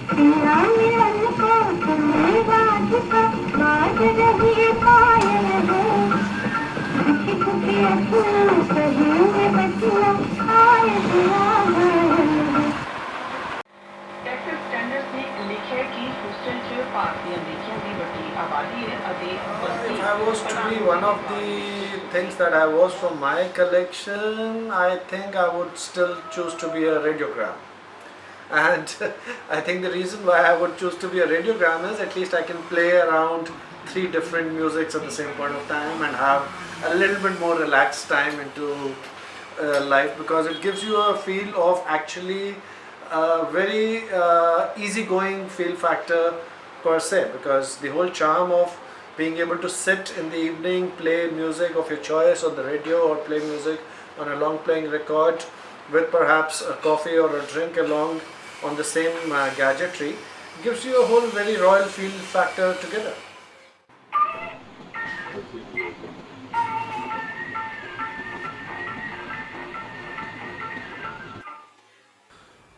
Texas standards ਨੇ ਲਿਖਿਆ ਕਿ ਹਿਊਸਟਨ 'ਚ ਭਾਰਤੀ ਅਮਰੀਕੀਆਂ ਦੀ ਵੱਡੀ ਆਬਾਦੀ ਹੈ ਅਤੇ If I was to be one of the things that I was from my collection, I think I would still choose to be a radiogram. And I think the reason why I would choose to be a radiogram is at least I can play around three different musics at the same point of time and have a little bit more relaxed time into life, because it gives you a feel of actually a very easygoing feel factor per se, because the whole charm of being able to sit in the evening, play music of your choice on the radio or play music on a long playing record with perhaps a coffee or a drink along on the same gadgetry, gives you a whole very royal feel factor together.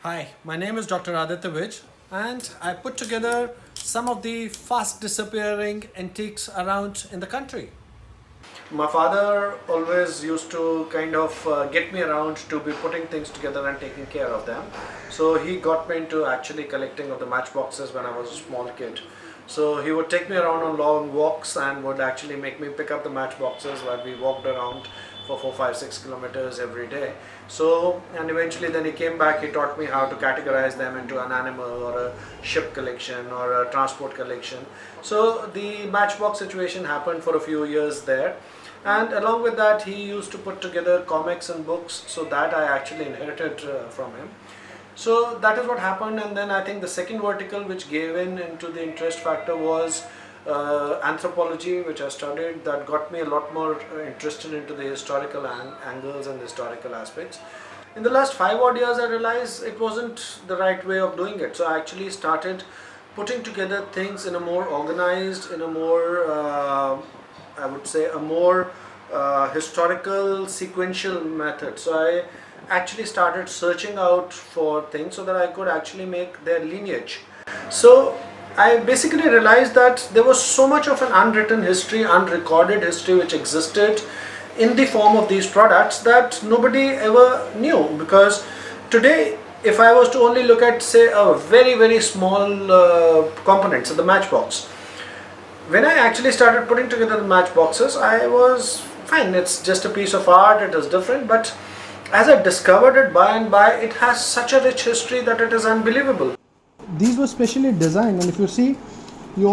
Hi, my name is Dr. Aditya Vij, and I put together some of the fast disappearing antiques around in the country. My father always used to kind of get me around to be putting things together and taking care of them. So he got me into actually collecting of the matchboxes when I was a small kid. So he would take me around on long walks and would actually make me pick up the matchboxes while we walked around for 4, 5, 6 kilometers every day. So, and eventually then he came back, he taught me how to categorize them into an animal or a ship collection or a transport collection. So the matchbox situation happened for a few years there. And along with that, he used to put together comics and books, so that I actually inherited from him. So that is what happened, and then I think the second vertical which gave in into the interest factor was anthropology, which I studied. That got me a lot more interested into the historical angles and historical aspects. In the last 5 odd years, I realized it wasn't the right way of doing it. So I actually started putting together things in a more organized, in a more I would say a more historical sequential method. So I actually started searching out for things so that I could actually make their lineage. So I basically realized that there was so much of an unwritten history, unrecorded history which existed in the form of these products that nobody ever knew. Because today, if I was to only look at, say, a very, very small components of the matchbox, when I actually started putting together the matchboxes, I was fine, it's just a piece of art, it is different, but as I discovered it by and by, it has such a rich history that it is unbelievable. These were specially designed, and if you see, you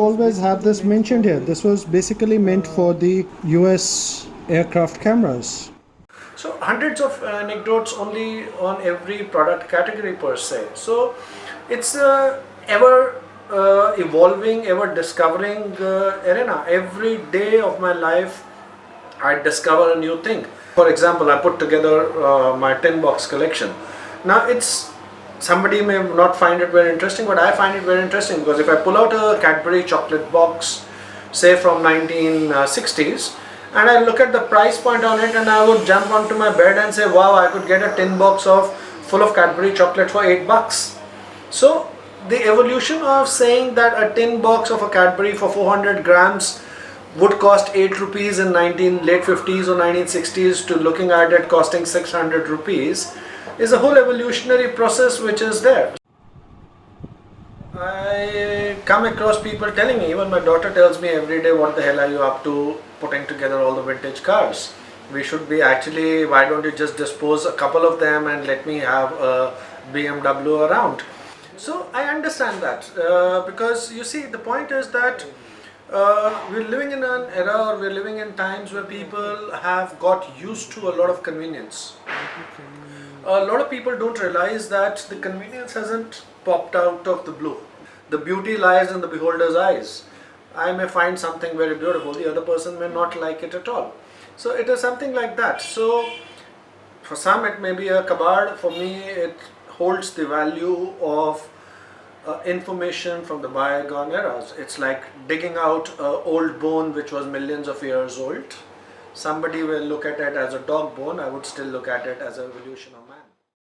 always have this mentioned here. This was basically meant for the US aircraft cameras. So hundreds of anecdotes only on every product category per se. So it's a ever evolving, ever discovering arena. Every day of my life I discover a new thing. For example, I put together my tin box collection. Now it's, somebody may not find it very interesting, but I find it very interesting, because if I pull out a Cadbury chocolate box, say from 1960s, and I look at the price point on it, and I would jump onto my bed and say, wow, I could get a tin box full of Cadbury chocolate for $8. So the evolution of saying that a tin box of a Cadbury for 400 grams would cost 8 rupees in late 50s or 1960s to looking at it costing 600 rupees is a whole evolutionary process which is there. I come across people telling me, even my daughter tells me every day, what the hell are you up to putting together all the vintage cars? We should be actually, why don't you just dispose a couple of them and let me have a BMW around? So I understand that because you see, the point is that we're living in an era, or we're living in times where people have got used to a lot of convenience. A lot of people don't realize that the convenience hasn't popped out of the blue. The beauty lies in the beholder's eyes. I may find something very beautiful, the other person may not like it at all. So it is something like that. So for some it may be a cupboard, for me it holds the value of information from the bygone eras. It's like digging out an old bone which was millions of years old. Somebody will look at it as a dog bone, I would still look at it as an evolution of man.